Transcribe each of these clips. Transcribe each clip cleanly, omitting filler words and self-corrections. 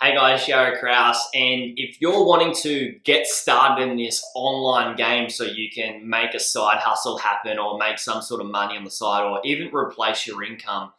Hey guys, Jared Kraus, and if you're wanting to get started in this online game so you can make a side hustle happen or make some sort of money on the side or even replace your income,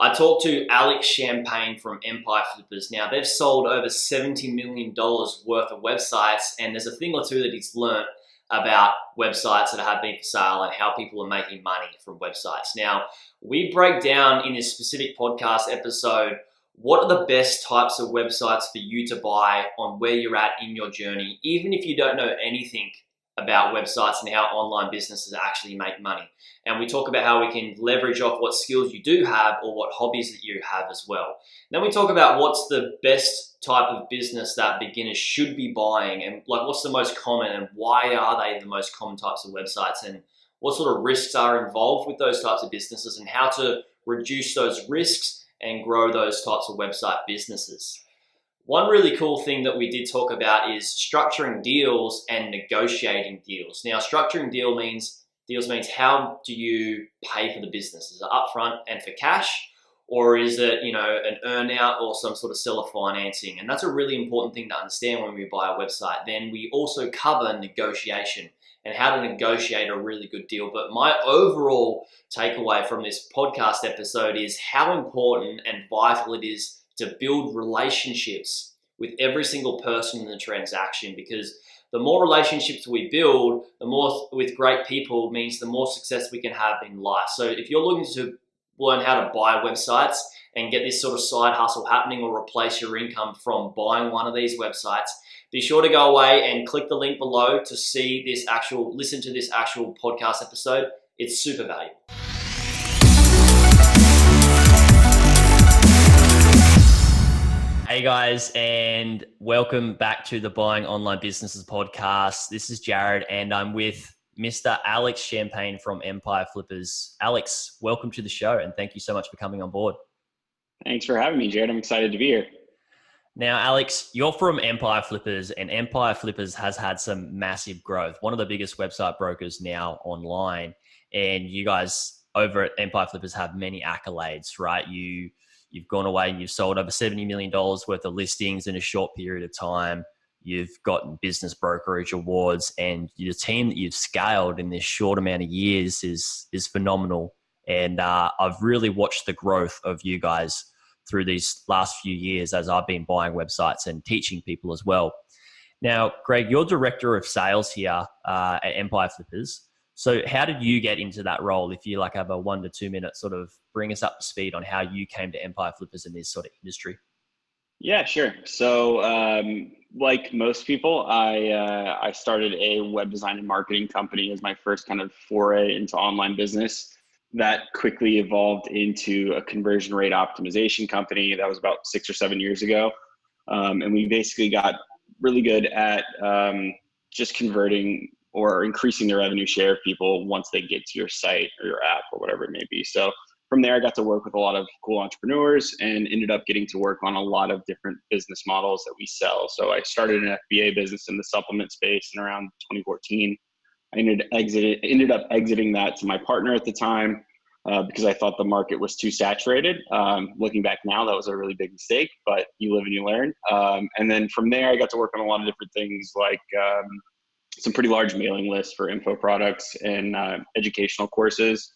I talked to Alex Champage from Empire Flippers. Now, they've sold over $70 million worth of websites, and there's a thing or two that he's learned about websites that have been for sale and how people are making money from websites. Now, we break down in this specific podcast episode what are the best types of websites for you to buy on where you're at in your journey, even if you don't know anything about websites and how online businesses actually make money. And we talk about how we can leverage off what skills you do have or what hobbies that you have as well. Then we talk about what's the best type of business that beginners should be buying and like what's the most common and why are they the most common types of websites and what sort of risks are involved with those types of businesses and how to reduce those risks and grow those types of website businesses. One really cool thing that we did talk about is structuring deals and negotiating deals. Now, structuring deals means how do you pay for the business? Is it upfront and for cash, or is it an earnout or some sort of seller financing? And that's a really important thing to understand when we buy a website. Then we also cover negotiation and how to negotiate a really good deal. But my overall takeaway from this podcast episode is how important and vital it is to build relationships with every single person in the transaction, because the more relationships we build, the more with great people means the more success we can have in life. So if you're looking to learn how to buy websites and get this sort of side hustle happening or replace your income from buying one of these websites, be sure to go away and click the link below to listen to this actual podcast episode. It's super valuable. Hey guys, and welcome back to the Buying Online Businesses podcast. This is Jared, and I'm with Mr. Alex Champage from Empire Flippers. Alex, welcome to the show, and thank you so much for coming on board. Thanks for having me, Jared. I'm excited to be here. Now, Alex, you're from Empire Flippers, and Empire Flippers has had some massive growth. One of the biggest website brokers now online, and you guys over at Empire Flippers have many accolades, right? You've gone away and you've sold over $70 million worth of listings in a short period of time. You've gotten business brokerage awards, and your team that you've scaled in this short amount of years is phenomenal. And I've really watched the growth of you guys through these last few years as I've been buying websites and teaching people as well. Now, Greg, you're director of sales here at Empire Flippers. So how did you get into that role? If you have a 1 to 2 minute sort of bring us up to speed on how you came to Empire Flippers in this sort of industry. Yeah, sure. So like most people, I started a web design and marketing company as my first kind of foray into online business. That quickly evolved into a conversion rate optimization company. That was about 6 or 7 years ago. And we basically got really good at just converting or increasing the revenue share of people once they get to your site or your app or whatever it may be. So from there, I got to work with a lot of cool entrepreneurs and ended up getting to work on a lot of different business models that we sell. So I started an FBA business in the supplement space in around 2014. I ended up exiting that to my partner at the time because I thought the market was too saturated. Looking back now, that was a really big mistake, but you live and you learn. And then from there, I got to work on a lot of different things like some pretty large mailing lists for info products and educational courses.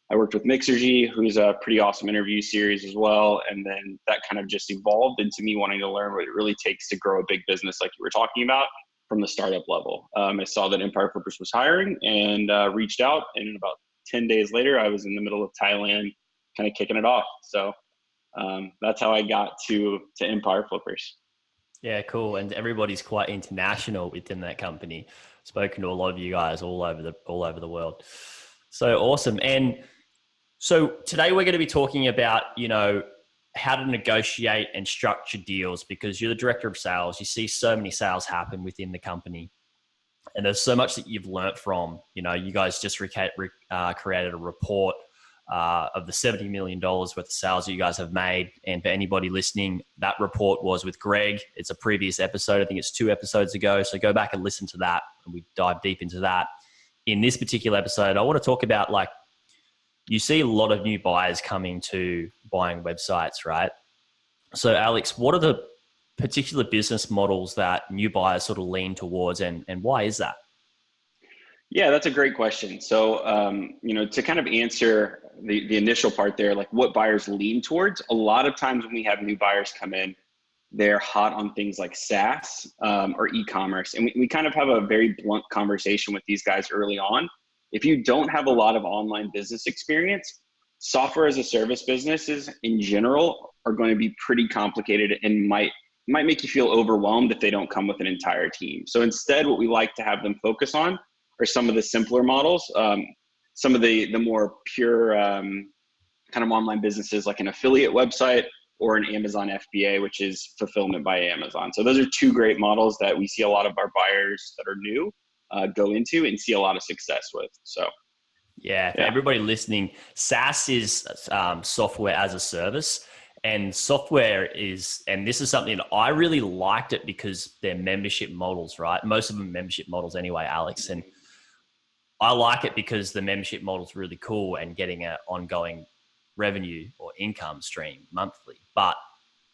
I worked with Mixergy, who's a pretty awesome interview series as well. And then that kind of just evolved into me wanting to learn what it really takes to grow a big business like you were talking about from the startup level. I saw that Empire Flippers was hiring and reached out. And about 10 days later, I was in the middle of Thailand kind of kicking it off. So that's how I got to Empire Flippers. Yeah, cool. And everybody's quite international within that company. Spoken to a lot of you guys all over the world. So awesome. And so today we're going to be talking about, how to negotiate and structure deals, because you're the director of sales. You see so many sales happen within the company, and there's so much that you've learned from. You guys just created a report of the $70 million worth of sales that you guys have made. And for anybody listening, that report was with Greg. It's a previous episode. I think it's 2 episodes ago. So go back and listen to that, and we dive deep into that. In this particular episode, I want to talk about you see a lot of new buyers coming to buying websites, right? So Alex, what are the particular business models that new buyers sort of lean towards, and why is that? Yeah, that's a great question. So, to kind of answer the initial part there, like what buyers lean towards, a lot of times when we have new buyers come in, they're hot on things like SaaS or e-commerce. And we kind of have a very blunt conversation with these guys early on. If you don't have a lot of online business experience, software as a service businesses in general are going to be pretty complicated and might make you feel overwhelmed if they don't come with an entire team. So instead, what we like to have them focus on are some of the simpler models, some of the more pure kind of online businesses like an affiliate website or an Amazon FBA, which is fulfillment by Amazon. So those are two great models that we see a lot of our buyers that are new go into and see a lot of success with. So yeah, for everybody listening, SaaS is software as a service. And software is, and this is something that I really liked it because they're membership models, right? Most of them are membership models anyway, Alex. And I like it because the membership model is really cool and getting an ongoing revenue or income stream monthly. But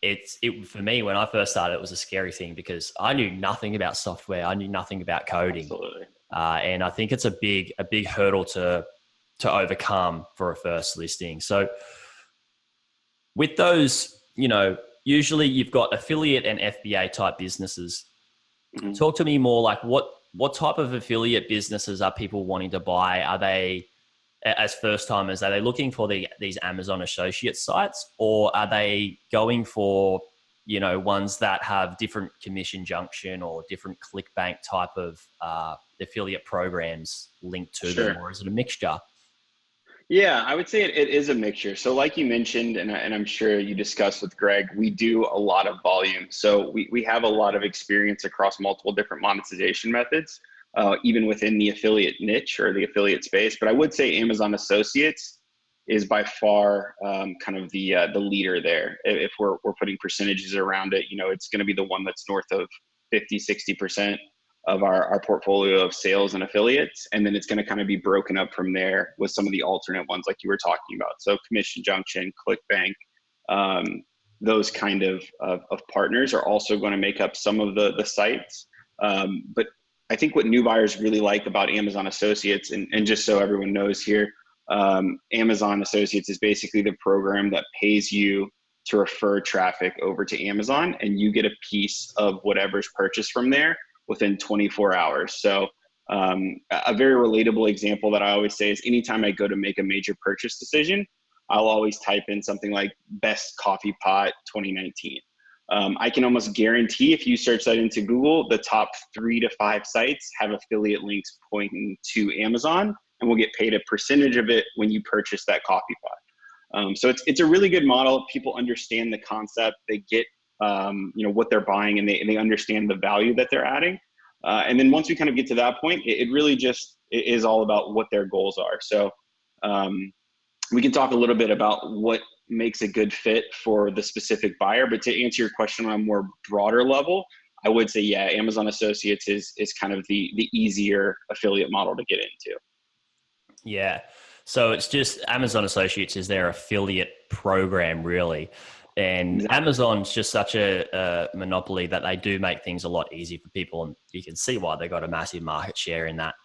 it for me, when I first started, it was a scary thing because I knew nothing about software. I knew nothing about coding. absolutely. And I think it's a big hurdle to overcome for a first listing. So with those, usually you've got affiliate and FBA type businesses. Mm-hmm. Talk to me more like what type of affiliate businesses are people wanting to buy? Are they, as first timers, are they looking for these Amazon associate sites, or are they going for, ones that have different commission junction or different ClickBank type of affiliate programs linked to them, or is it a mixture? Yeah, I would say it is a mixture. So like you mentioned, and I'm sure you discussed with Greg, we do a lot of volume. So we have a lot of experience across multiple different monetization methods, even within the affiliate niche or the affiliate space. But I would say Amazon Associates is by far kind of the leader there. If we're putting percentages around it, it's going to be the one that's north of 50, 60% of our portfolio of sales and affiliates. And then it's going to kind of be broken up from there with some of the alternate ones like you were talking about. So Commission Junction, ClickBank, those kind of partners are also going to make up some of the sites. But I think what new buyers really like about Amazon Associates, and just so everyone knows here, Amazon Associates is basically the program that pays you to refer traffic over to Amazon, and you get a piece of whatever's purchased from there within 24 hours. So a very relatable example that I always say is anytime I go to make a major purchase decision, I'll always type in something like best coffee pot 2019. I can almost guarantee if you search that into Google, the top 3 to 5 sites have affiliate links pointing to Amazon, and we'll get paid a percentage of it when you purchase that coffee pot. So it's a really good model. People understand the concept. They get what they're buying, and they understand the value that they're adding. And then once we kind of get to that point, it really just is all about what their goals are. So we can talk a little bit about what makes a good fit for the specific buyer. But to answer your question on a more broader level, I would say, yeah, Amazon Associates is kind of the easier affiliate model to get into. Yeah. So it's just Amazon Associates is their affiliate program, really. And exactly. Amazon's just such a monopoly that they do make things a lot easier for people. And you can see why they got a massive market share in that.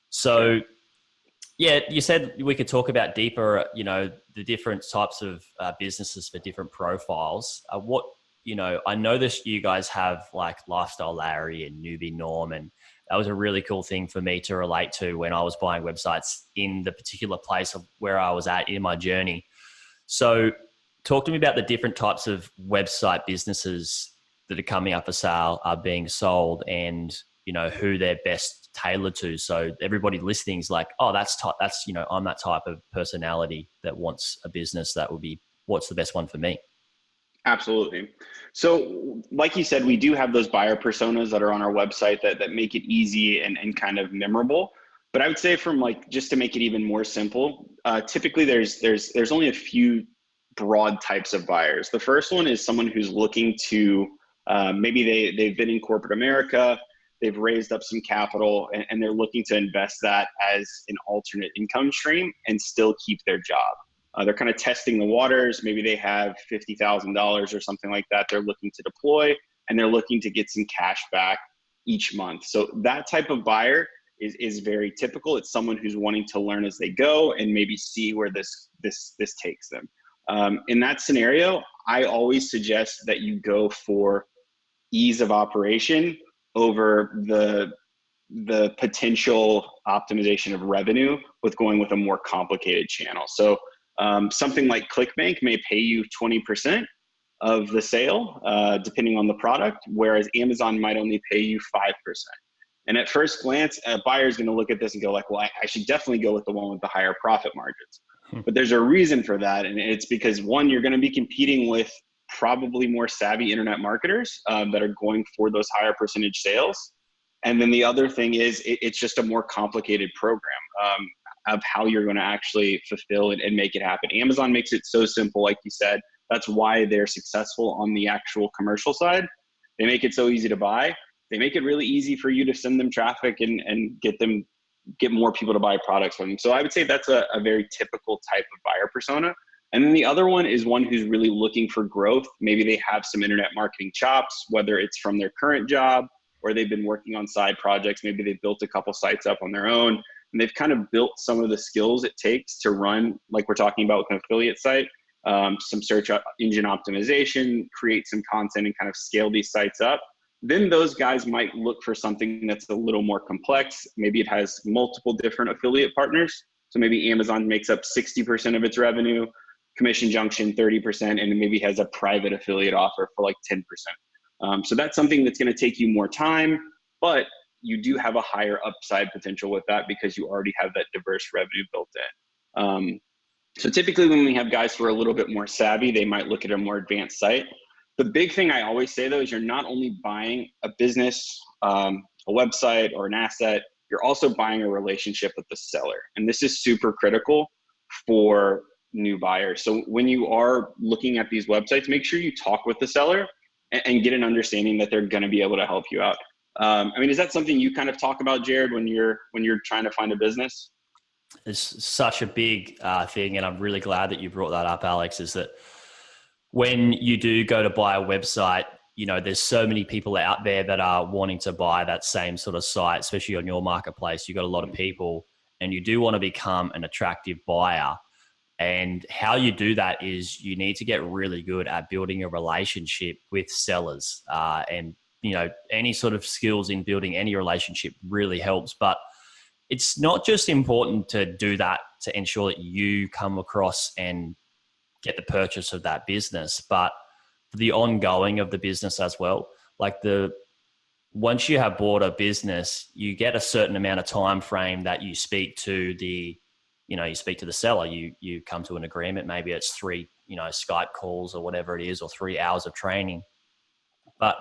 So, yeah, you said we could talk about deeper, the different types of businesses for different profiles. I noticed you guys have like Lifestyle Larry and Newbie Norm, and that was a really cool thing for me to relate to when I was buying websites in the particular place of where I was at in my journey. So talk to me about the different types of website businesses that are coming up for sale, are being sold, and, who they're best tailored to. So everybody listening is like, oh, I'm that type of personality that wants a business that would be, what's the best one for me? Absolutely. So like you said, we do have those buyer personas that are on our website that make it easy and kind of memorable. But I would say just to make it even more simple, typically there's only a few broad types of buyers. The first one is someone who's looking to, maybe they've been in corporate America, they've raised up some capital, and they're looking to invest that as an alternate income stream and still keep their job. They're kind of testing the waters. Maybe they have $50,000 or something like that they're looking to deploy, and they're looking to get some cash back each month. So that type of buyer is very typical. It's someone who's wanting to learn as they go and maybe see where this takes them. In that scenario, I always suggest that you go for ease of operation over the potential optimization of revenue with going with a more complicated channel. So something like ClickBank may pay you 20% of the sale, depending on the product, whereas Amazon might only pay you 5%. And at first glance, a buyer is going to look at this and go like, well, I should definitely go with the one with the higher profit margins. But there's a reason for that. And it's because, one, you're going to be competing with probably more savvy internet marketers that are going for those higher percentage sales. And then the other thing is it's just a more complicated program of how you're going to actually fulfill it and make it happen. Amazon makes it so simple, like you said. That's why they're successful on the actual commercial side. They make it so easy to buy. They make it really easy for you to send them traffic and get more people to buy products from them. So I would say that's a very typical type of buyer persona. And then the other one is one who's really looking for growth. Maybe they have some internet marketing chops, whether it's from their current job or they've been working on side projects. Maybe they've built a couple sites up on their own and they've kind of built some of the skills it takes to run, like we're talking about with an affiliate site, some search engine optimization, create some content and kind of scale these sites up. Then those guys might look for something that's a little more complex. Maybe it has multiple different affiliate partners. So maybe Amazon makes up 60% of its revenue, Commission Junction 30%, and it maybe has a private affiliate offer for like 10%. So that's something that's going to take you more time, but you do have a higher upside potential with that because you already have that diverse revenue built in. So typically when we have guys who are a little bit more savvy, they might look at a more advanced site. The big thing I always say though is you're not only buying a business, a website or an asset, you're also buying a relationship with the seller. And this is super critical for new buyers. So when you are looking at these websites, make sure you talk with the seller and get an understanding that they're going to be able to help you out. I mean, is that something you kind of talk about, Jared, when you're trying to find a business? It's such a big thing, and I'm really glad that you brought that up, Alex, is that when you do go to buy a website, you know, there's so many people out there that are wanting to buy that same sort of site, especially on your marketplace. You've got a lot of people and you do want to become an attractive buyer. And how you do that is you need to get really good at building a relationship with sellers. And, you know, any sort of skills in building any relationship really helps. But it's not just important to do that to ensure that you come across and get the purchase of that business, but the ongoing of the business as well. Like once you have bought a business, you get a certain amount of time frame that you speak to the seller. You come to an agreement. Maybe it's 3, Skype calls or whatever it is, or 3 hours of training. But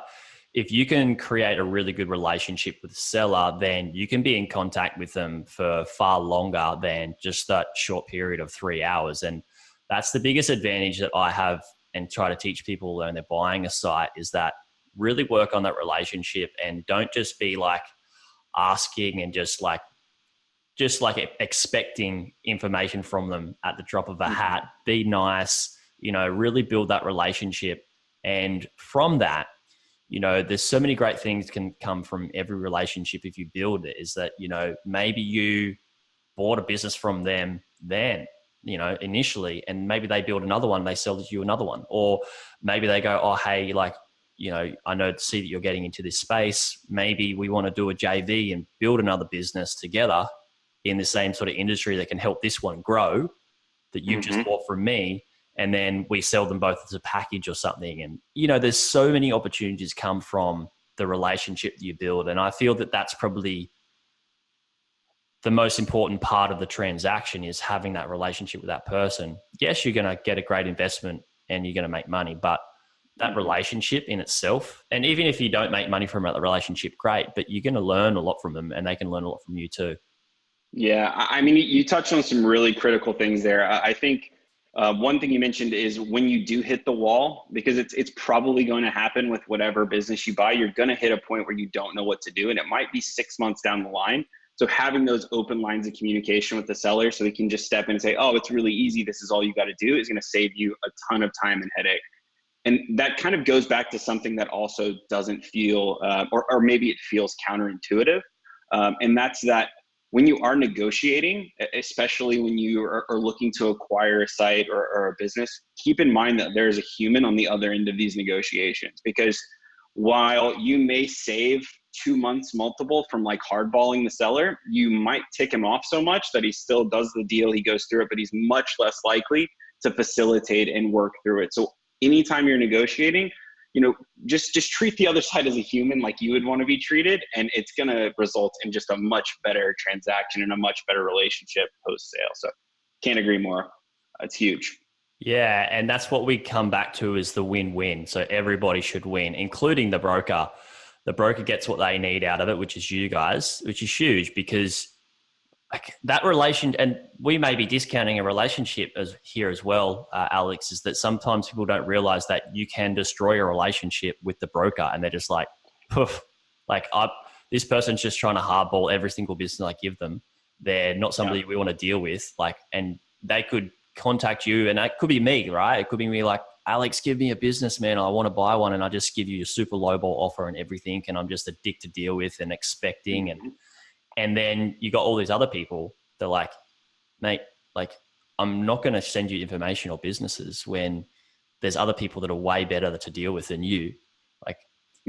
if you can create a really good relationship with the seller, then you can be in contact with them for far longer than just that short period of 3 hours. And that's the biggest advantage that I have and try to teach people when they're buying a site, is that really work on that relationship and don't just be like asking and just like expecting information from them at the drop of a hat. Be nice, really build that relationship. And from that, there's so many great things can come from every relationship if you build it, is that, maybe you bought a business from them then, initially, and maybe they build another one, they sell you another one. Or maybe they go, oh, hey, see that you're getting into this space. Maybe we want to do a JV and build another business together in the same sort of industry that can help this one grow that you just bought from me. And then we sell them both as a package or something. And, there's so many opportunities come from the relationship that you build. And I feel that that's probably the most important part of the transaction, is having that relationship with that person. Yes, you're going to get a great investment and you're going to make money, but that relationship in itself, and even if you don't make money from that relationship, great, but you're going to learn a lot from them and they can learn a lot from you too. Yeah. I mean, you touched on some really critical things there. I think one thing you mentioned is when you do hit the wall, because it's probably going to happen with whatever business you buy, you're going to hit a point where you don't know what to do. And it might be 6 months down the line. So having those open lines of communication with the seller so they can just step in and say, oh, it's really easy, this is all you got to do, is going to save you a ton of time and headache. And that kind of goes back to something that also doesn't feel, or maybe it feels counterintuitive. And that's that when you are negotiating, especially when you are looking to acquire a site or a business, keep in mind that there's a human on the other end of these negotiations. Because while you may save 2 months multiple from like hardballing the seller, you might tick him off so much that he still does the deal, he goes through it, but he's much less likely to facilitate and work through it. So anytime you're negotiating, just treat the other side as a human, like you would want to be treated, and it's going to result in just a much better transaction and a much better relationship post sale. So can't agree more. It's huge. Yeah, and that's what we come back to is the win-win. So everybody should win, including the broker. The broker gets what they need out of it, which is you guys, which is huge, because like that relation, and we may be discounting a relationship here as well, Alex, is that sometimes people don't realize that you can destroy a relationship with the broker, and they're just like, poof, like this person's just trying to hardball every single business I give them. They're not somebody we want to deal with, and they could contact you, and that could be me, right? It could be me like, Alex, give me a business, man. I want to buy one, and I just give you a super lowball offer and everything, and I'm just a dick to deal with and expecting, and then you got all these other people that are like, mate, like I'm not going to send you information or businesses when there's other people that are way better to deal with than you.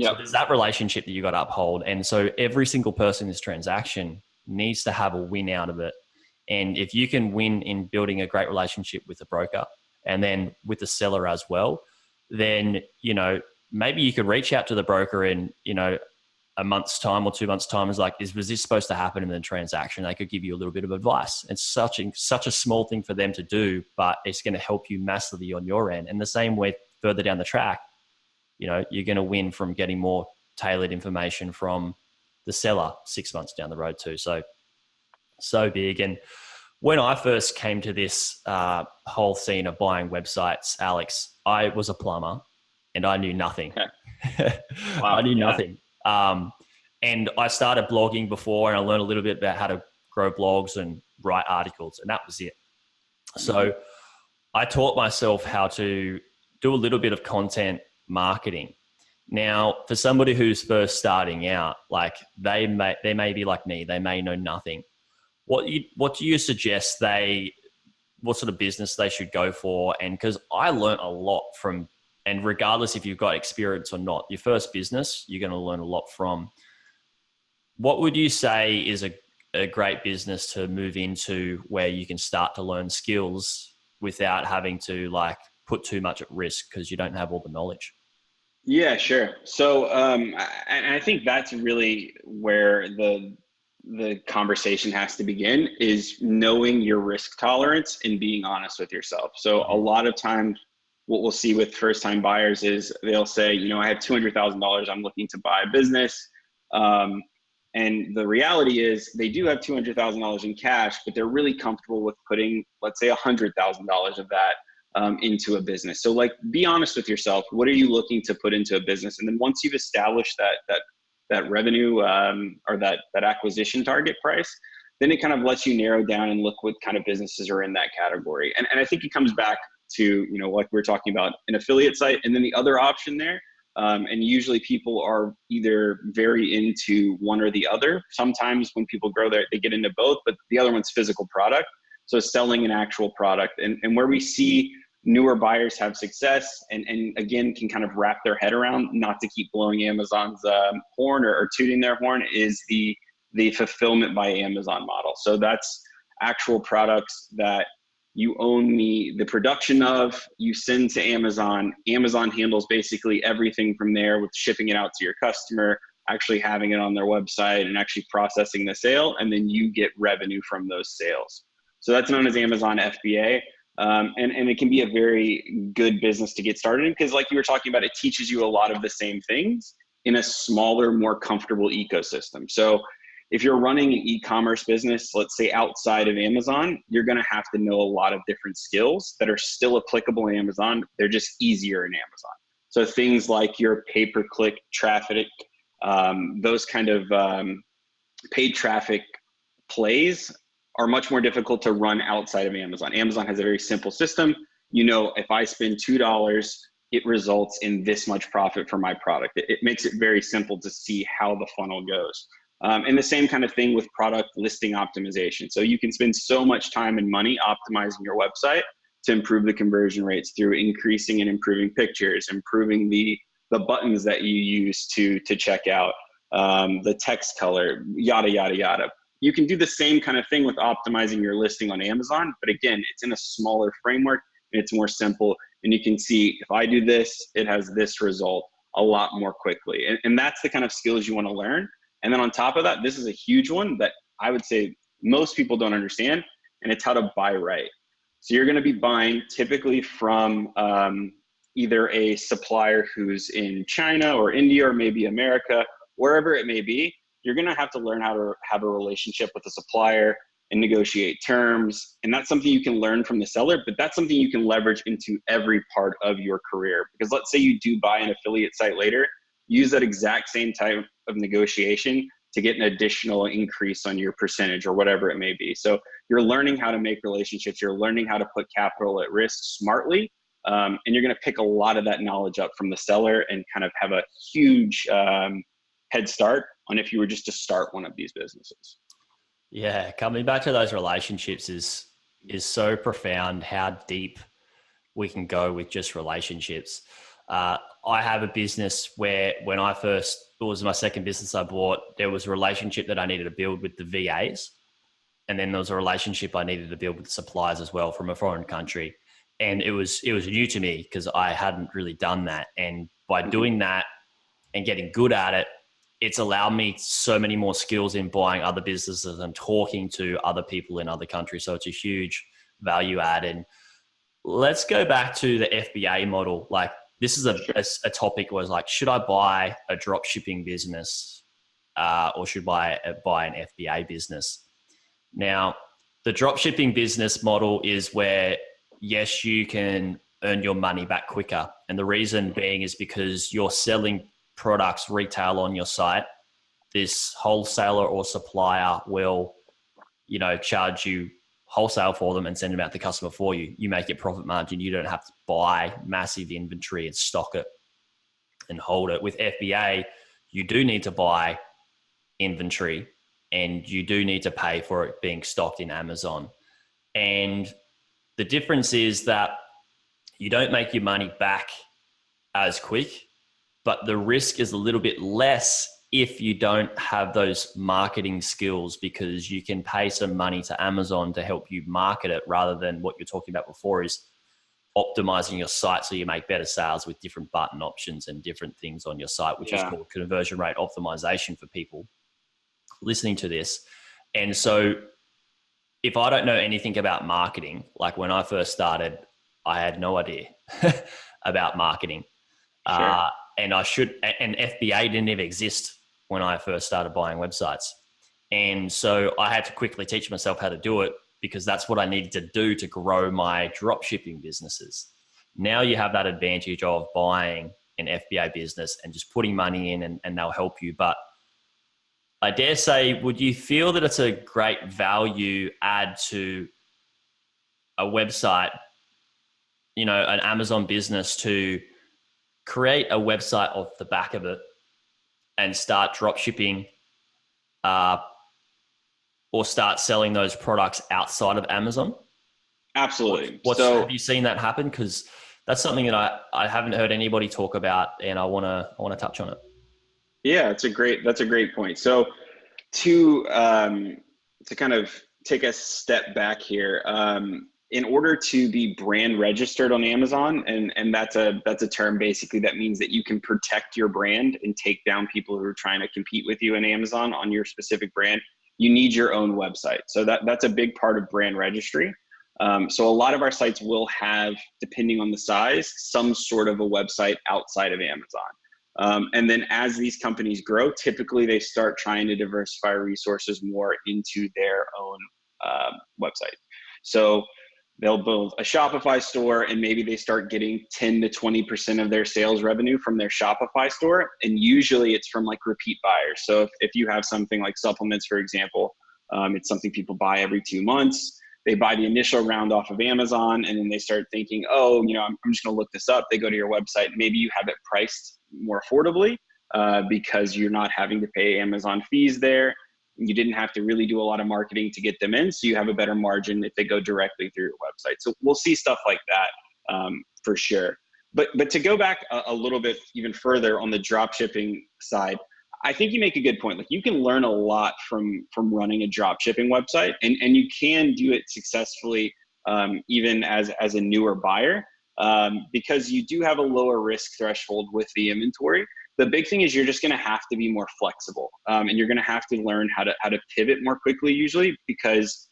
So there's that relationship that you got to uphold, and so every single person in this transaction needs to have a win out of it. And if you can win in building a great relationship with the broker and then with the seller as well, then, maybe you could reach out to the broker in, a month's time or 2 months' time is like, was this supposed to happen in the transaction? They could give you a little bit of advice. It's such a small thing for them to do, but it's going to help you massively on your end. And the same way further down the track, you're going to win from getting more tailored information from the seller 6 months down the road too. So big. And when I first came to this whole scene of buying websites, Alex, I was a plumber and I knew nothing. Okay. Wow, I knew nothing. And I started blogging before, and I learned a little bit about how to grow blogs and write articles, and that was it. So I taught myself how to do a little bit of content marketing. Now, for somebody who's first starting out, like they may be like me, they may know nothing. What do you suggest what sort of business they should go for? And because I learned a lot from, and regardless if you've got experience or not, your first business, you're going to learn a lot from. What would you say is a great business to move into where you can start to learn skills without having to like put too much at risk because you don't have all the knowledge? Yeah, sure. So, and I think that's really where the conversation has to begin, is knowing your risk tolerance and being honest with yourself. So a lot of times what we'll see with first time buyers is they'll say, I have $200,000, I'm looking to buy a business. And the reality is they do have $200,000 in cash, but they're really comfortable with putting, let's say, $100,000 of that into a business. So like, be honest with yourself. What are you looking to put into a business? And then once you've established that revenue or that acquisition target price, then it kind of lets you narrow down and look what kind of businesses are in that category. And I think it comes back to, like we were talking about, an affiliate site, and then the other option there. And usually people are either very into one or the other. Sometimes when people grow there, they get into both, but the other one's physical product. So selling an actual product, and where we see newer buyers have success and again, can kind of wrap their head around, not to keep blowing Amazon's horn or tooting their horn, is the fulfillment by Amazon model. So that's actual products that you own the production of, you send to Amazon. Amazon handles basically everything from there, with shipping it out to your customer, actually having it on their website and actually processing the sale. And then you get revenue from those sales. So that's known as Amazon FBA. And it can be a very good business to get started in, because like you were talking about, it teaches you a lot of the same things in a smaller, more comfortable ecosystem. So if you're running an e-commerce business, let's say outside of Amazon, you're going to have to know a lot of different skills that are still applicable in Amazon. They're just easier in Amazon. So things like your pay-per-click traffic, those kind of paid traffic plays are much more difficult to run outside of Amazon. Amazon has a very simple system. If I spend $2 it results in this much profit for my product. It makes it very simple to see how the funnel goes. And the same kind of thing with product listing optimization. So you can spend so much time and money optimizing your website to improve the conversion rates through increasing and improving pictures, improving the buttons that you use to check out, the text color, yada, yada, yada. You can do the same kind of thing with optimizing your listing on Amazon, but again, it's in a smaller framework and it's more simple. And you can see if I do this, it has this result a lot more quickly. And that's the kind of skills you want to learn. And then on top of that, this is a huge one that I would say most people don't understand, and it's how to buy right. So you're going to be buying typically from either a supplier who's in China or India or maybe America, wherever it may be. You're going to have to learn how to have a relationship with the supplier and negotiate terms. And that's something you can learn from the seller, but that's something you can leverage into every part of your career. Because let's say you do buy an affiliate site later, use that exact same type of negotiation to get an additional increase on your percentage or whatever it may be. So you're learning how to make relationships, you're learning how to put capital at risk smartly, and you're going to pick a lot of that knowledge up from the seller and kind of have a huge head start on if you were just to start one of these businesses. Yeah, coming back to those relationships is so profound how deep we can go with just relationships. I have a business where when it was my second business I bought, there was a relationship that I needed to build with the VAs. And then there was a relationship I needed to build with suppliers as well from a foreign country. And it was new to me because I hadn't really done that. And by doing that and getting good at it, it's allowed me so many more skills in buying other businesses and talking to other people in other countries. So it's a huge value add. And let's go back to the FBA model. Like this is a topic where it's like, should I buy a drop shipping business or should I buy an FBA business? Now, the drop shipping business model is where, yes, you can earn your money back quicker. And the reason being is because you're selling products retail on your site. This wholesaler or supplier will, charge you wholesale for them and send them out to the customer for you. You make your profit margin. You don't have to buy massive inventory and stock it and hold it. With FBA, you do need to buy inventory and you do need to pay for it being stocked in Amazon. And the difference is that you don't make your money back as quick, but the risk is a little bit less if you don't have those marketing skills, because you can pay some money to Amazon to help you market it rather than what you're talking about before is optimizing your site so you make better sales with different button options and different things on your site, which is called conversion rate optimization for people listening to this. And so if I don't know anything about marketing, like when I first started, I had no idea about marketing. Sure. And FBA didn't even exist when I first started buying websites. And so I had to quickly teach myself how to do it because that's what I needed to do to grow my drop shipping businesses. Now you have that advantage of buying an FBA business and just putting money in and they'll help you. But I dare say, would you feel that it's a great value add to a website, an Amazon business to create a website off the back of it and start drop shipping or start selling those products outside of Amazon? Absolutely. Have you seen that happen? Because that's something that I haven't heard anybody talk about, and I want to touch on it. Yeah, that's a great point. So to kind of take a step back here, in order to be brand registered on Amazon, and that's a term basically that means that you can protect your brand and take down people who are trying to compete with you in Amazon on your specific brand, you need your own website. So that's a big part of brand registry. So a lot of our sites will have, depending on the size, some sort of a website outside of Amazon. And then as these companies grow, typically they start trying to diversify resources more into their own website. So they'll build a Shopify store and maybe they start getting 10 to 20% of their sales revenue from their Shopify store. And usually it's from like repeat buyers. So if you have something like supplements, for example, it's something people buy every 2 months. they buy the initial round off of Amazon, and then they start thinking, oh, I'm just going to look this up. They go to your website. Maybe you have it priced more affordably because you're not having to pay Amazon fees there. You didn't have to really do a lot of marketing to get them in, so you have a better margin if they go directly through your website. So we'll see stuff like that for sure. But to go back a little bit even further on the drop shipping side, I think you make a good point. Like, you can learn a lot from running a drop shipping website, and you can do it successfully even as a newer buyer because you do have a lower risk threshold with the inventory. The big thing is you're just going to have to be more flexible, and you're going to have to learn how to pivot more quickly usually because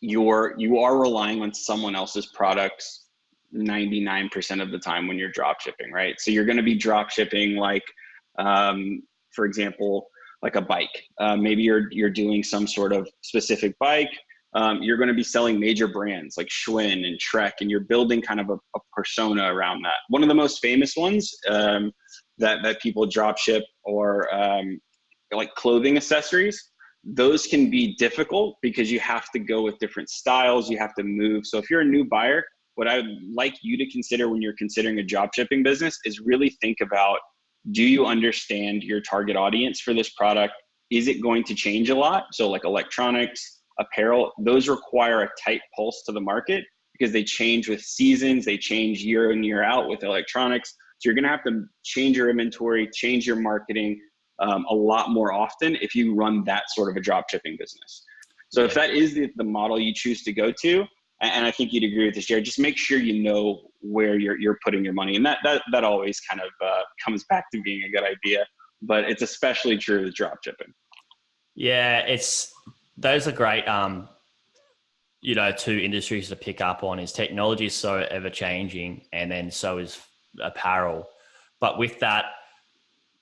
you are relying on someone else's products 99% of the time when you're drop shipping, right? So you're going to be drop shipping like, for example, like a bike. Maybe you're doing some sort of specific bike. You're going to be selling major brands like Schwinn and Trek, and you're building kind of a persona around that. One of the most famous ones that people drop ship or like clothing accessories. Those can be difficult because you have to go with different styles. You have to move. So if you're a new buyer, what I would like you to consider when you're considering a drop shipping business is really think about, do you understand your target audience for this product? Is it going to change a lot? So like electronics, apparel, those require a tight pulse to the market because they change with seasons, they change year in, year out with electronics. So you're gonna have to change your inventory, change your marketing a lot more often if you run that sort of a drop shipping business. So if that is the model you choose to go to, and I think you'd agree with this, Jared, just make sure you know where you're putting your money. And that always kind of comes back to being a good idea, but it's especially true with drop shipping. Yeah, those are great, two industries to pick up on. Is technology is so ever changing, and then so is apparel. But with that,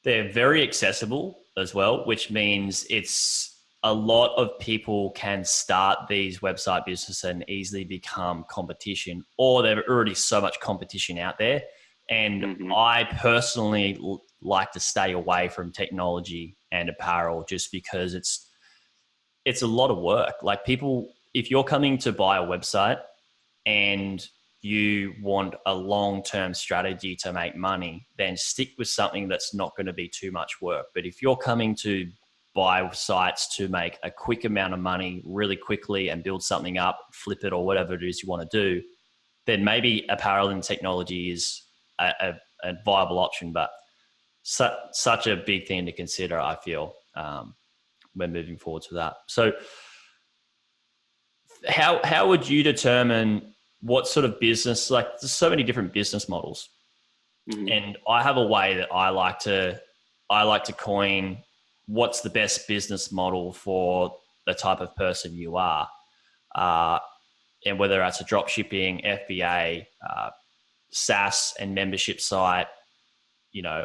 they're very accessible as well, which means it's a lot of people can start these website businesses and easily become competition, or there's already so much competition out there. And I personally like to stay away from technology and apparel just because it's a lot of work. Like, people, if you're coming to buy a website and you want a long-term strategy to make money, then stick with something that's not going to be too much work. But if you're coming to buy sites to make a quick amount of money really quickly and build something up, flip it, or whatever it is you want to do, then maybe apparel and technology is a viable option. But such a big thing to consider, I feel, when moving forward to that. So how would you determine what sort of business, like, there's so many different business models. And I have a way that I like to coin what's the best business model for the type of person you are. And whether that's a drop shipping, FBA, SaaS and membership site,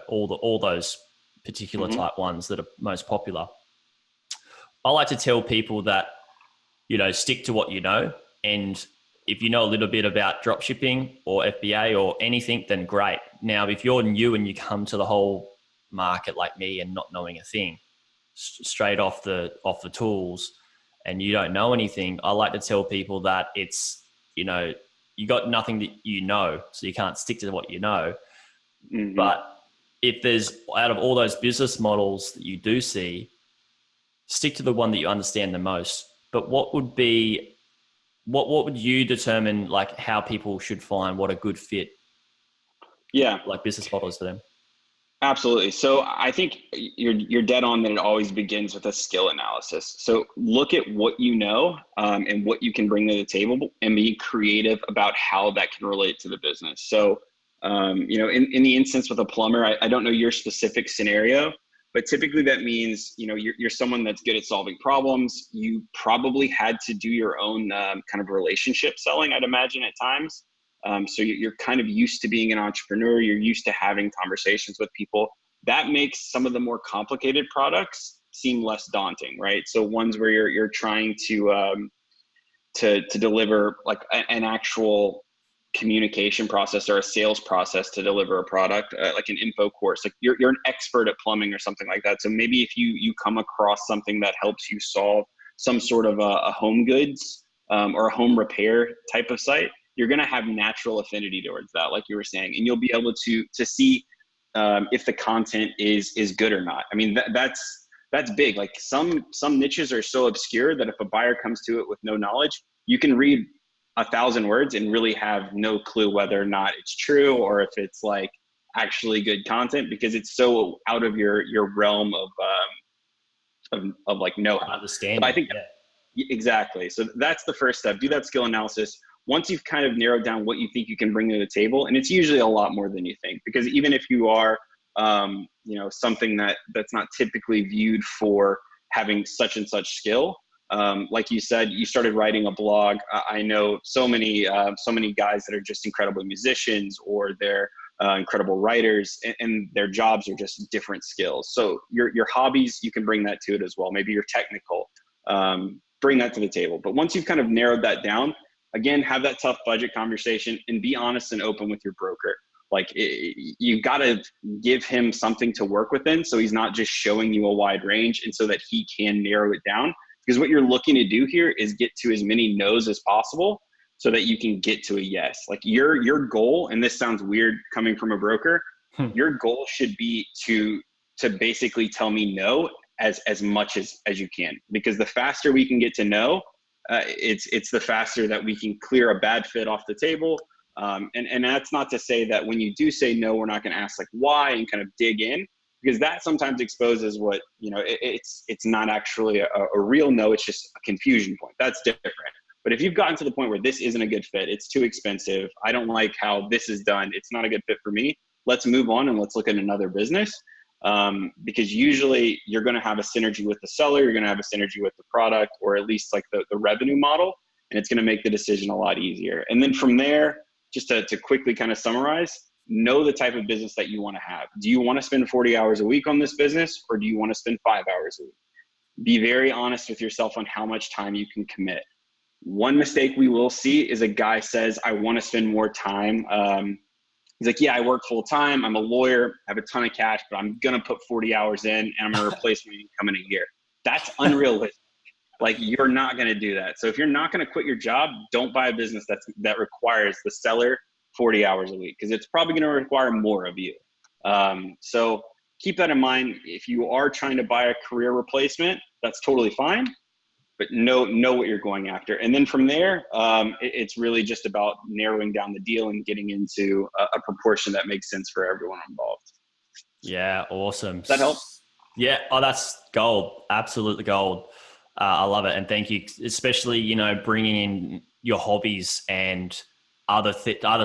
all those particular type ones that are most popular. I like to tell people that, stick to what you know. And if you know a little bit about drop shipping or FBA or anything, then great. Now, if you're new and you come to the whole market like me and not knowing a thing, straight off the tools, and you don't know anything, I like to tell people that it's, you got nothing that so you can't stick to what you know. But if there's, out of all those business models that you do see, stick to the one that you understand the most. But what would you determine, like, how people should find what a good fit, like, business model is for them? Absolutely. So I think you're dead on that it always begins with a skill analysis. So look at what you know and what you can bring to the table, and be creative about how that can relate to the business. So, in the instance with a plumber, I don't know your specific scenario, but typically that means, you're someone that's good at solving problems. You probably had to do your own kind of relationship selling, I'd imagine, at times. So you're kind of used to being an entrepreneur. You're used to having conversations with people. That makes some of the more complicated products seem less daunting, right? So ones where you're trying to deliver like an actual communication process or a sales process to deliver a product, like an info course, like you're an expert at plumbing or something like that. So maybe if you come across something that helps you solve some sort of a home goods or a home repair type of site, you're going to have natural affinity towards that, like you were saying, and you'll be able to see if the content is good or not. I mean, that's big. Like some niches are so obscure that if a buyer comes to it with no knowledge, you can read 1,000 words and really have no clue whether or not it's true or if it's like actually good content, because it's so out of your realm of like know-how. Understanding. But I think yeah. exactly. So that's the first step. Do that skill analysis. Once you've kind of narrowed down what you think you can bring to the table, and it's usually a lot more than you think, because even if you are, something that's not typically viewed for having such and such skill, like you said, you started writing a blog. I know so many guys that are just incredible musicians, or they're incredible writers, and their jobs are just different skills. So your hobbies, you can bring that to it as well. Maybe you're technical, bring that to the table. But once you've kind of narrowed that down, again, have that tough budget conversation and be honest and open with your broker. Like you got to give him something to work within, so he's not just showing you a wide range, and so that he can narrow it down. Because what you're looking to do here is get to as many no's as possible so that you can get to a yes. Like your goal, and this sounds weird coming from a broker, your goal should be to basically tell me no as much as you can. Because the faster we can get to no, it's the faster that we can clear a bad fit off the table. And that's not to say that when you do say no, we're not going to ask like why and kind of dig in, because that sometimes exposes what, it's not actually a real no, it's just a confusion point. That's different. But if you've gotten to the point where this isn't a good fit, it's too expensive, I don't like how this is done, it's not a good fit for me, let's move on and let's look at another business. Because usually you're going to have a synergy with the seller, you're going to have a synergy with the product, or at least like the revenue model, and it's going to make the decision a lot easier. And then from there, just to quickly kind of summarize, know the type of business that you want to have. Do you want to spend 40 hours a week on this business, or do you want to spend 5 hours a week? Be very honest with yourself on how much time you can commit. One mistake we will see is a guy says, I want to spend more time. He's like, yeah, I work full time. I'm a lawyer. I have a ton of cash, but I'm going to put 40 hours in and I'm going to replace my income in a year. That's unrealistic. Like, you're not going to do that. So if you're not going to quit your job, don't buy a business that requires the seller 40 hours a week, because it's probably going to require more of you. So keep that in mind. If you are trying to buy a career replacement, that's totally fine, but know what you're going after. And then from there, it's really just about narrowing down the deal and getting into a proportion that makes sense for everyone involved. Yeah, awesome. Does that help? Yeah, oh, that's gold. Absolutely gold. I love it. And thank you, especially, bringing in your hobbies and other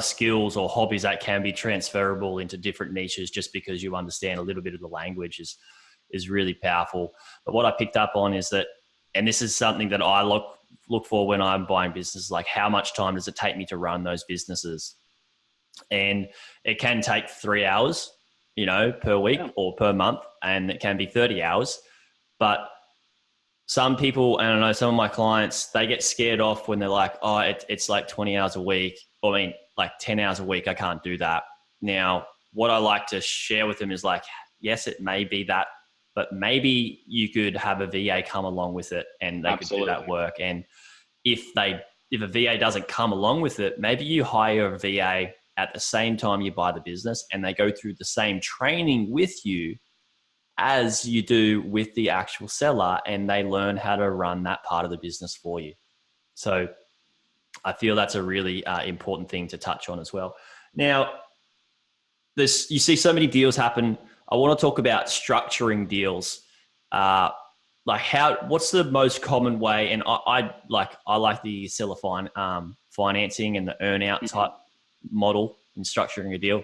skills or hobbies that can be transferable into different niches just because you understand a little bit of the language is really powerful. But what I picked up on is that, and this is something that I look for when I'm buying businesses, like how much time does it take me to run those businesses? And it can take 3 hours, per week or per month, and it can be 30 hours. But some people, and I know some of my clients, they get scared off when they're like, oh, it's like 20 hours a week, or like 10 hours a week. I can't do that. Now, what I like to share with them is like, yes, it may be that, but maybe you could have a VA come along with it and they could do that work. And if a VA doesn't come along with it, maybe you hire a VA at the same time you buy the business and they go through the same training with you as you do with the actual seller, and they learn how to run that part of the business for you. So I feel that's a really important thing to touch on as well. Now, you see so many deals happen. I want to talk about structuring deals. What's the most common way? And I like the seller financing and the earn-out type model in structuring a deal.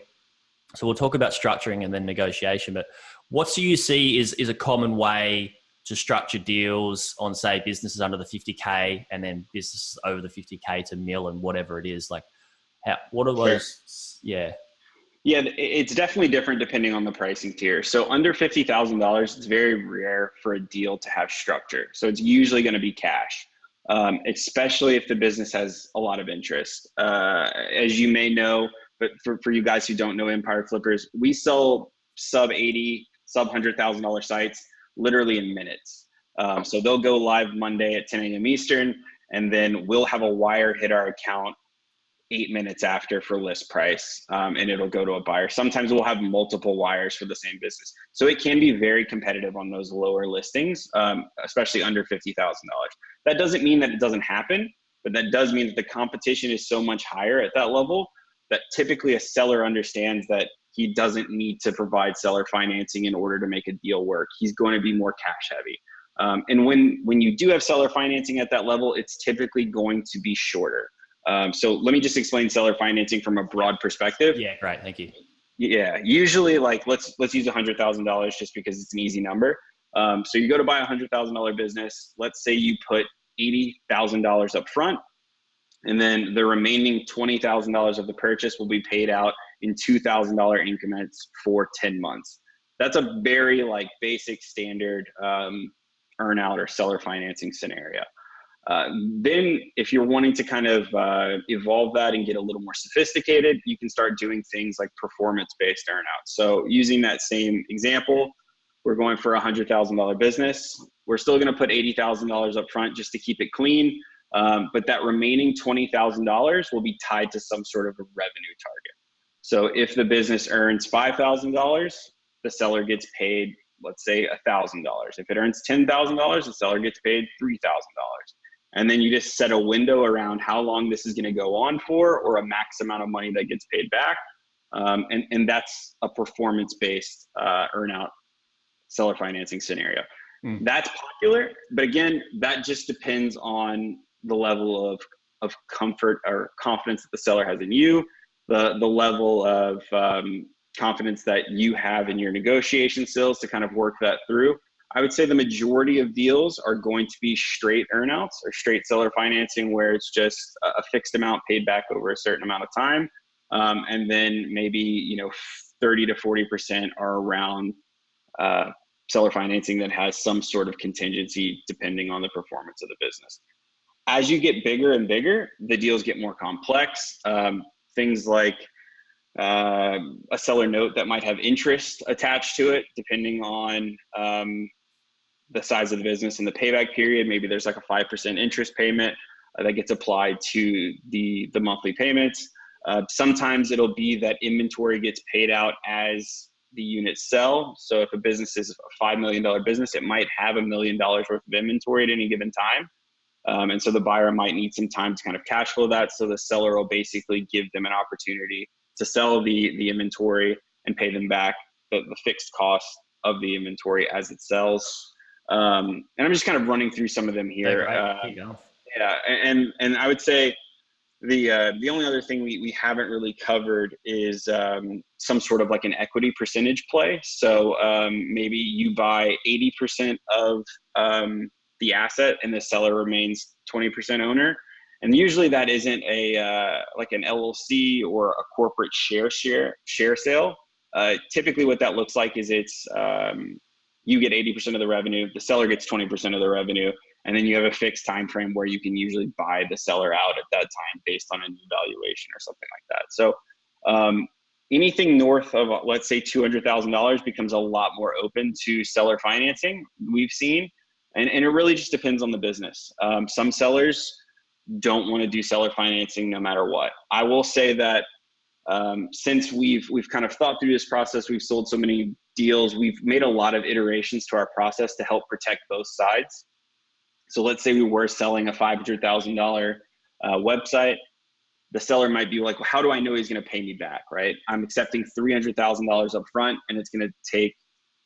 So we'll talk about structuring and then negotiation, but what do you see is a common way to structure deals on, say, businesses under the 50K and then businesses over the 50K to mil and whatever it is? Like, what are those? Sure. Yeah, it's definitely different depending on the pricing tier. So under $50,000, it's very rare for a deal to have structure. So it's usually going to be cash, especially if the business has a lot of interest. As you may know, but for you guys who don't know Empire Flippers, we sell sub $80,000, sub $100,000 sites literally in minutes. So they'll go live Monday at 10 a.m. Eastern, and then we'll have a wire hit our account 8 minutes after for list price, and it'll go to a buyer. Sometimes we'll have multiple wires for the same business. So it can be very competitive on those lower listings, especially under $50,000. That doesn't mean that it doesn't happen, but that does mean that the competition is so much higher at that level that typically a seller understands that he doesn't need to provide seller financing in order to make a deal work. He's going to be more cash heavy. And when you do have seller financing at that level, it's typically going to be shorter. So let me just explain seller financing from a broad perspective. Yeah, great. Thank you. Yeah, usually like let's use $100,000 just because it's an easy number. So you go to buy a $100,000 business. Let's say you put $80,000 up front, and then the remaining $20,000 of the purchase will be paid out in $2,000 increments for 10 months. That's a very like basic standard earn-out or seller financing scenario. Then if you're wanting to kind of evolve that and get a little more sophisticated, you can start doing things like performance-based earn-out. So using that same example, we're going for a $100,000 business. We're still going to put $80,000 up front just to keep it clean. But that remaining $20,000 will be tied to some sort of a revenue target. So if the business earns $5,000, the seller gets paid, let's say $1,000. If it earns $10,000, the seller gets paid $3,000. And then you just set a window around how long this is going to go on for, or a max amount of money that gets paid back. And that's a performance-based earn-out seller financing scenario. That's popular, but again, that just depends on the level of comfort or confidence that the seller has in you, the level of confidence that you have in your negotiation skills to kind of work that through. I would say the majority of deals are going to be straight earnouts or straight seller financing, where it's just a fixed amount paid back over a certain amount of time. And then maybe, 30 to 40% are around seller financing that has some sort of contingency depending on the performance of the business. As you get bigger and bigger, the deals get more complex. Things like a seller note that might have interest attached to it, depending on the size of the business and the payback period. Maybe there's like a 5% interest payment that gets applied to the monthly payments. Sometimes it'll be that inventory gets paid out as the units sell. So if a business is a $5 million business, it might have $1 million worth of inventory at any given time. And so the buyer might need some time to kind of cash flow that. So the seller will basically give them an opportunity to sell the inventory and pay them back the fixed cost of the inventory as it sells. And I'm just kind of running through some of them here. Yeah, and I would say the only other thing we haven't really covered is some sort of like an equity percentage play. So maybe you buy 80% of the asset and the seller remains 20% owner. And usually that isn't like an LLC or a corporate share sale. Typically what that looks like is it's you get 80% of the revenue, the seller gets 20% of the revenue, and then you have a fixed time frame where you can usually buy the seller out at that time based on a new valuation or something like that. So anything north of, let's say, $200,000 becomes a lot more open to seller financing, we've seen. And it really just depends on the business. Some sellers don't want to do seller financing no matter what. I will say that since we've kind of thought through this process, we've sold so many deals, we've made a lot of iterations to our process to help protect both sides. So let's say we were selling a $500,000 website. The seller might be like, well, how do I know he's going to pay me back, right? I'm accepting $300,000 up front, and it's going to take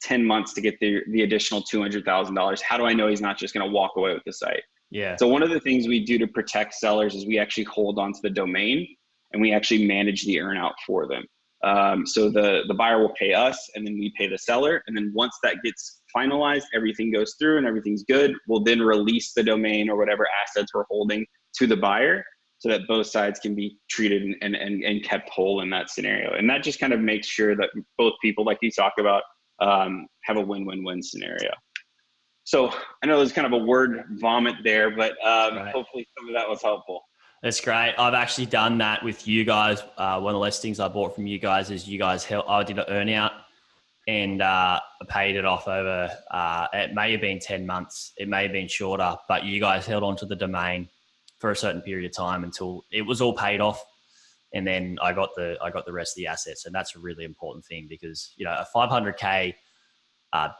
10 months to get the additional $200,000. How do I know he's not just going to walk away with the site? Yeah. So one of the things we do to protect sellers is we actually hold onto the domain, and we actually manage the earnout for them. So the buyer will pay us, and then we pay the seller. And then once that gets finalized, everything goes through and everything's good, we'll then release the domain or whatever assets we're holding to the buyer so that both sides can be treated and kept whole in that scenario. And that just kind of makes sure that both people, like you talk about, have a win-win-win scenario. So I know there's kind of a word vomit there, but Right. Hopefully some of that was helpful. That's great. I've actually done that with you guys. One of the listings I bought from you guys is you guys I did an earn out and paid it off over, it may have been 10 months, it may have been shorter, but you guys held on to the domain for a certain period of time until it was all paid off. And then I got the rest of the assets. And that's a really important thing because, you know, a 500K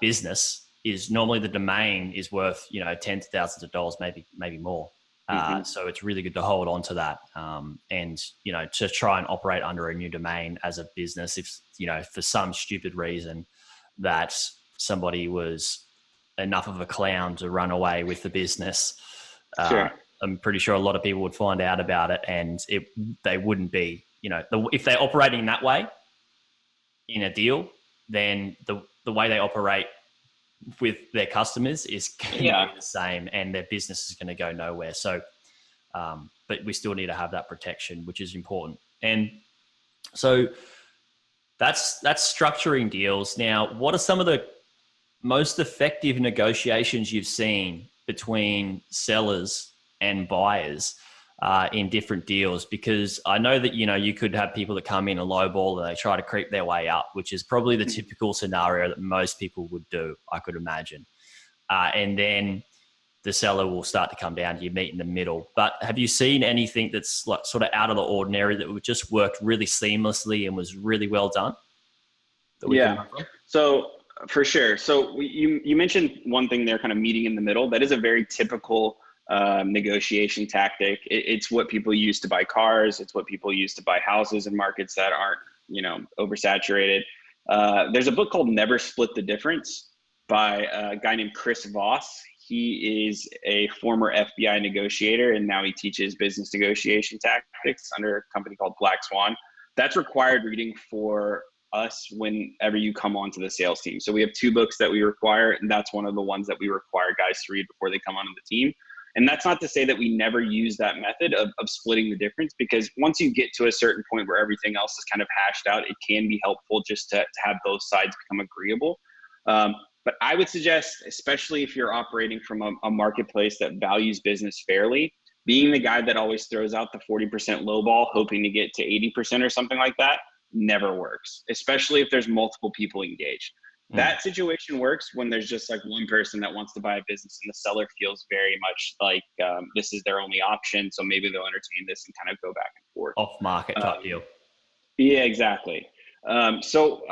business is normally the domain is worth, you know, tens of thousands of dollars, maybe more. So it's really good to hold on to that. And, you know, to try and operate under a new domain as a business, if, you know, for some stupid reason that somebody was enough of a clown to run away with the business, Sure. I'm pretty sure a lot of people would find out about it, and they wouldn't be, you know, if they're operating that way in a deal, then the way they operate with their customers is going to be the same, and their business is going to go nowhere. So, but we still need to have that protection, which is important. And so that's structuring deals. Now, what are some of the most effective negotiations you've seen between sellers and buyers in different deals? Because I know that, you know, you could have people that come in a low ball and they try to creep their way up, which is probably the typical scenario that most people would do, I could imagine. And then the seller will start to come down, you meet in the middle. But have you seen anything that's like sort of out of the ordinary that would just worked really seamlessly and was really well done? Yeah, so for sure. So you mentioned one thing there, kind of meeting in the middle. That is a very typical negotiation tactic. It's what people use to buy cars. It's what people use to buy houses in markets that aren't, you know, oversaturated. There's a book called Never Split the Difference by a guy named Chris Voss. He is a former FBI negotiator, and now he teaches business negotiation tactics under a company called Black Swan. That's required reading for us whenever you come onto the sales team. So we have 2 books that we require, and that's one of the ones that we require guys to read before they come onto the team. And that's not to say that we never use that method of splitting the difference, because once you get to a certain point where everything else is kind of hashed out, it can be helpful just to have both sides become agreeable. But I would suggest, especially if you're operating from a marketplace that values business fairly, being the guy that always throws out the 40% low ball, hoping to get to 80% or something like that, never works, especially if there's multiple people engaged. That situation works when there's just like one person that wants to buy a business and the seller feels very much like this is their only option. So maybe they'll entertain this and kind of go back and forth. Off market type deal. Yeah, exactly. So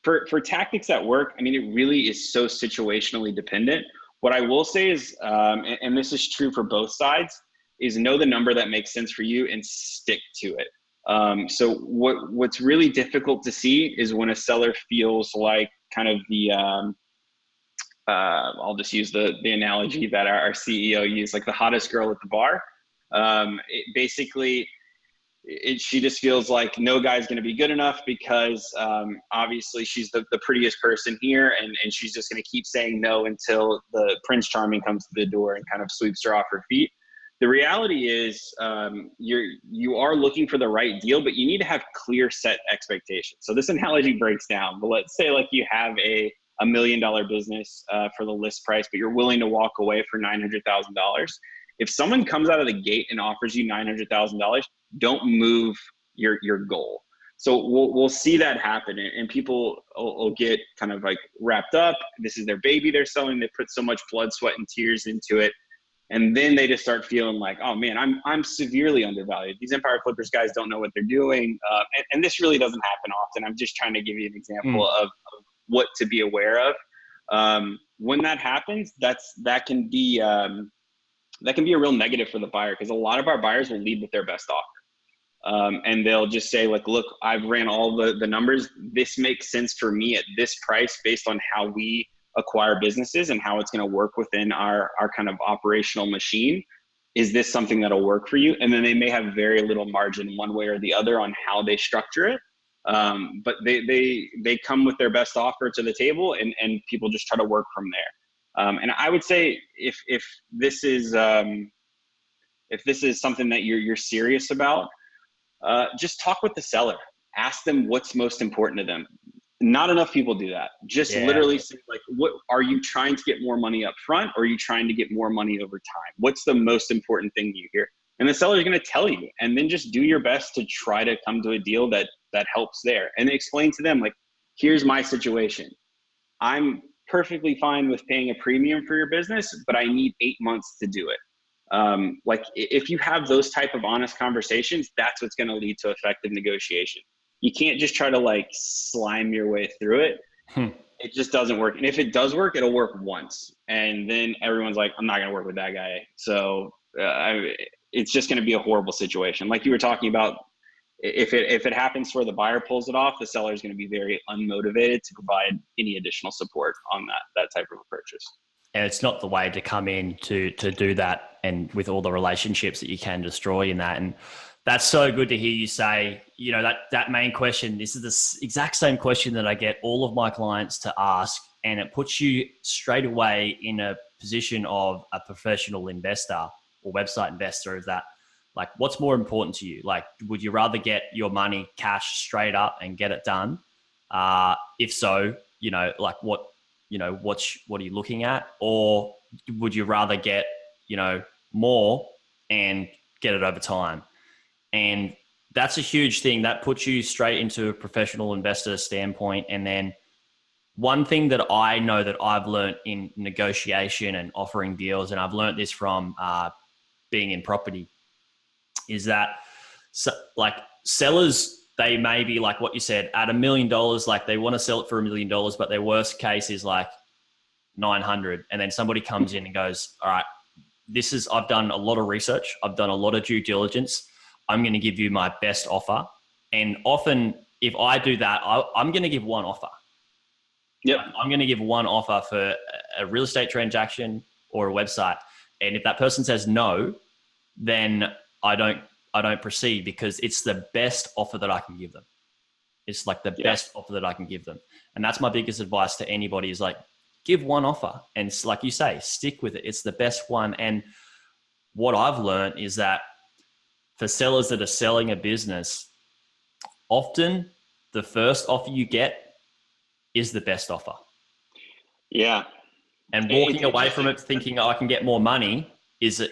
for tactics that work, I mean, it really is so situationally dependent. What I will say is, and this is true for both sides, is know the number that makes sense for you and stick to it. So what's really difficult to see is when a seller feels like kind of the, I'll just use the analogy that our CEO used, like the hottest girl at the bar. She just feels like no guy's going to be good enough because obviously she's the prettiest person here, and she's just going to keep saying no until the Prince Charming comes to the door and kind of sweeps her off her feet. The reality is you are looking for the right deal, but you need to have clear set expectations. So this analogy breaks down, but let's say like you have a $1 million business for the list price, but you're willing to walk away for $900,000. If someone comes out of the gate and offers you $900,000, don't move your goal. So we'll see that happen, and people will get kind of like wrapped up. This is their baby they're selling. They put so much blood, sweat, and tears into it. And then they just start feeling like, oh man, I'm severely undervalued. These Empire Flippers guys don't know what they're doing. And this really doesn't happen often. I'm just trying to give you an example of what to be aware of. When that happens, that can be a real negative for the buyer, because a lot of our buyers will lead with their best offer. And they'll just say like, look, I've ran all the numbers. This makes sense for me at this price based on how we acquire businesses and how it's going to work within our kind of operational machine. Is this something that'll work for you? And then they may have very little margin one way or the other on how they structure it. But they come with their best offer to the table, and people just try to work from there. And I would say if this is something that you're serious about, just talk with the seller. Ask them what's most important to them. Not enough people do that. Just literally say like, what are you trying to get more money up front, or are you trying to get more money over time? What's the most important thing you hear? And the seller is going to tell you, and then just do your best to try to come to a deal that helps there. And explain to them like, here's my situation. I'm perfectly fine with paying a premium for your business, but I need 8 months to do it. Like if you have those type of honest conversations, that's what's going to lead to effective negotiation. You can't just try to like slime your way through it. It just doesn't work. And if it does work, it'll work once. And then everyone's like, I'm not going to work with that guy. So it's just going to be a horrible situation. Like you were talking about, if it happens where the buyer pulls it off, the seller is going to be very unmotivated to provide any additional support on that type of a purchase. And it's not the way to come in to do that, and with all the relationships that you can destroy in that. And that's so good to hear you say, you know, that main question, this is the exact same question that I get all of my clients to ask. And it puts you straight away in a position of a professional investor or website investor. Is that like, what's more important to you? Like, would you rather get your money cash straight up and get it done? If so, you know, like what are you looking at? Or would you rather get, you know, more and get it over time? And that's a huge thing that puts you straight into a professional investor standpoint. And then one thing that I know that I've learned in negotiation and offering deals, and I've learned this from being in property, is that like sellers, they may be like what you said, at $1 million, like they want to sell it for $1 million, but their worst case is like 900. And then somebody comes in and goes, all right, I've done a lot of research. I've done a lot of due diligence. I'm going to give you my best offer. And often if I do that, I'm going to give one offer. Yep. I'm going to give one offer for a real estate transaction or a website. And if that person says no, then I don't proceed, because it's the best offer that I can give them. It's like the best offer that I can give them. And that's my biggest advice to anybody is like, give one offer. And it's like you say, stick with it. It's the best one. And what I've learned is that for sellers that are selling a business, often the first offer you get is the best offer. Yeah. And walking away from it thinking, I can get more money is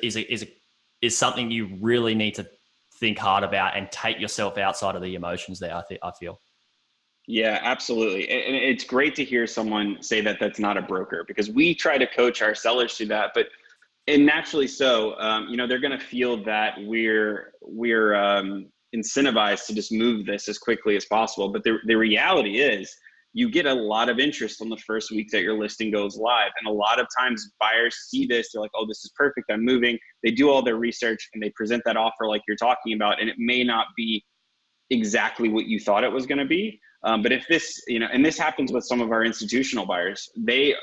something you really need to think hard about and take yourself outside of the emotions there, I feel. Yeah, absolutely. And it's great to hear someone say that that's not a broker, because we try to coach our sellers through that, and naturally so, they're going to feel that we're incentivized to just move this as quickly as possible. But the reality is you get a lot of interest on the first week that your listing goes live. And a lot of times buyers see this, they're like, oh, this is perfect, I'm moving. They do all their research and they present that offer like you're talking about, and it may not be exactly what you thought it was going to be. But if this, and this happens with some of our institutional buyers, they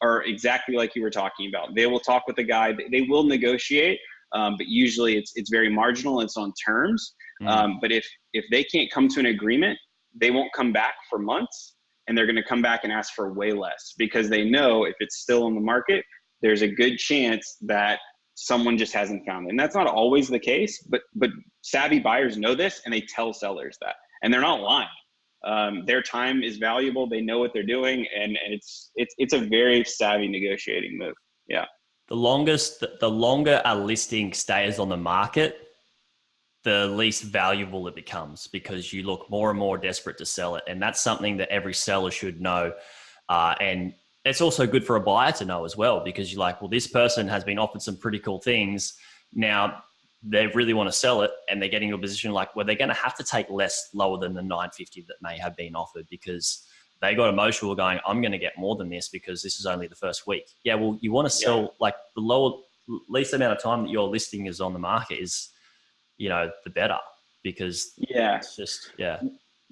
are exactly like you were talking about. They will talk with the guy, they will negotiate, but usually it's very marginal, it's on terms. But if they can't come to an agreement, they won't come back for months, and they're going to come back and ask for way less, because they know if it's still on the market, there's a good chance that someone just hasn't found it. And that's not always the case, but savvy buyers know this, and they tell sellers that, and they're not lying. Their time is valuable. They know what they're doing, and it's a very savvy negotiating move. Yeah. The longer a listing stays on the market, the least valuable it becomes, because you look more and more desperate to sell it. And that's something that every seller should know. And it's also good for a buyer to know as well, because you're like, well, this person has been offered some pretty cool things. Now they really want to sell it, and they're getting to a position like where they're going to have to take less, lower than the 950 that may have been offered, because they got emotional going, I'm going to get more than this because this is only the first week. Yeah. Well, you want to sell like the least amount of time that your listing is on the market is, the better, because it's just,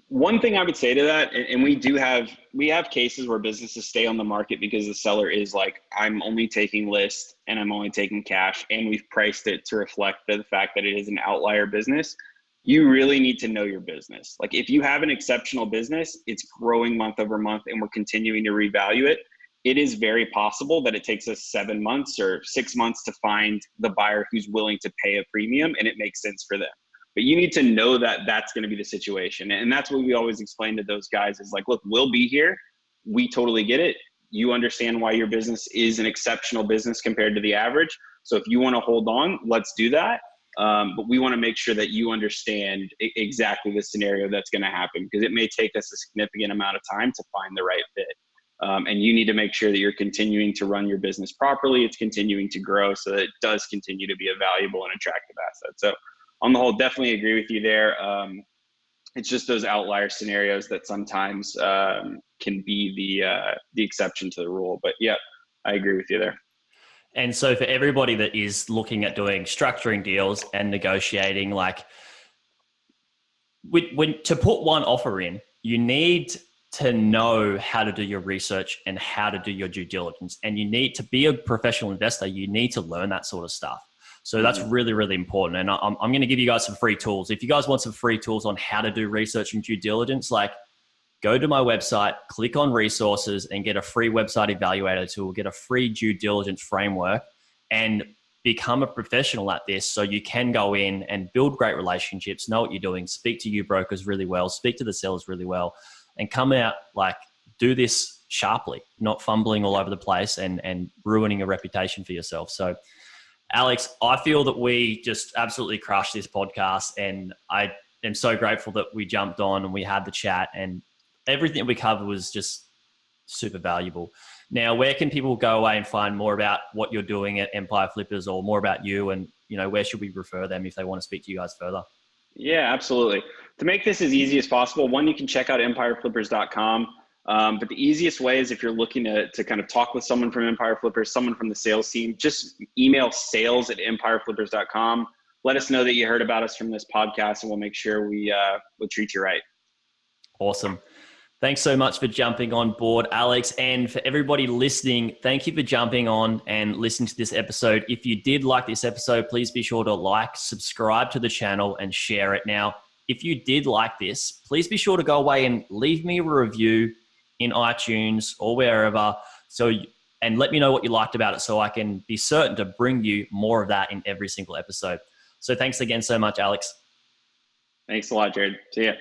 One thing I would say to that, and we have cases where businesses stay on the market because the seller is like, I'm only taking list and I'm only taking cash, and we've priced it to reflect the fact that it is an outlier business. You really need to know your business. Like if you have an exceptional business, it's growing month over month, and we're continuing to revalue it. It is very possible that it takes us 7 months or 6 months to find the buyer who's willing to pay a premium and it makes sense for them. But you need to know that that's going to be the situation. And that's what we always explain to those guys is like, look, we'll be here. We totally get it. You understand why your business is an exceptional business compared to the average. So if you want to hold on, let's do that. But we want to make sure that you understand exactly the scenario that's going to happen, because it may take us a significant amount of time to find the right fit. And you need to make sure that you're continuing to run your business properly. It's continuing to grow so that it does continue to be a valuable and attractive asset. So on the whole, definitely agree with you there. It's just those outlier scenarios that sometimes can be the exception to the rule. But yeah, I agree with you there. And so for everybody that is looking at doing structuring deals and negotiating, like when to put one offer in, you need to know how to do your research and how to do your due diligence. And you need to be a professional investor. You need to learn that sort of stuff. So that's really, really important. And I'm going to give you guys some free tools. If you guys want some free tools on how to do research and due diligence, like go to my website, click on resources and get a free website evaluator tool, get a free due diligence framework, and become a professional at this so you can go in and build great relationships, know what you're doing, speak to your brokers really well, speak to the sellers really well, and come out like do this sharply, not fumbling all over the place and ruining a reputation for yourself. So Alex, I feel that we just absolutely crushed this podcast, and I am so grateful that we jumped on and we had the chat, and everything we covered was just super valuable. Now, where can people go away and find more about what you're doing at Empire Flippers, or more about you, and where should we refer them if they want to speak to you guys further? Yeah, absolutely. To make this as easy as possible, one, you can check out empireflippers.com. But the easiest way is if you're looking to kind of talk with someone from Empire Flippers, someone from the sales team, just email sales@empireflippers.com. Let us know that you heard about us from this podcast, and we'll make sure we'll treat you right. Awesome. Thanks so much for jumping on board, Alex. And for everybody listening, thank you for jumping on and listening to this episode. If you did like this episode, please be sure to like, subscribe to the channel, and share it. Now, if you did like this, please be sure to go away and leave me a review in iTunes or wherever. And let me know what you liked about it so I can be certain to bring you more of that in every single episode. So thanks again so much, Alex. Thanks a lot, Jared. See ya.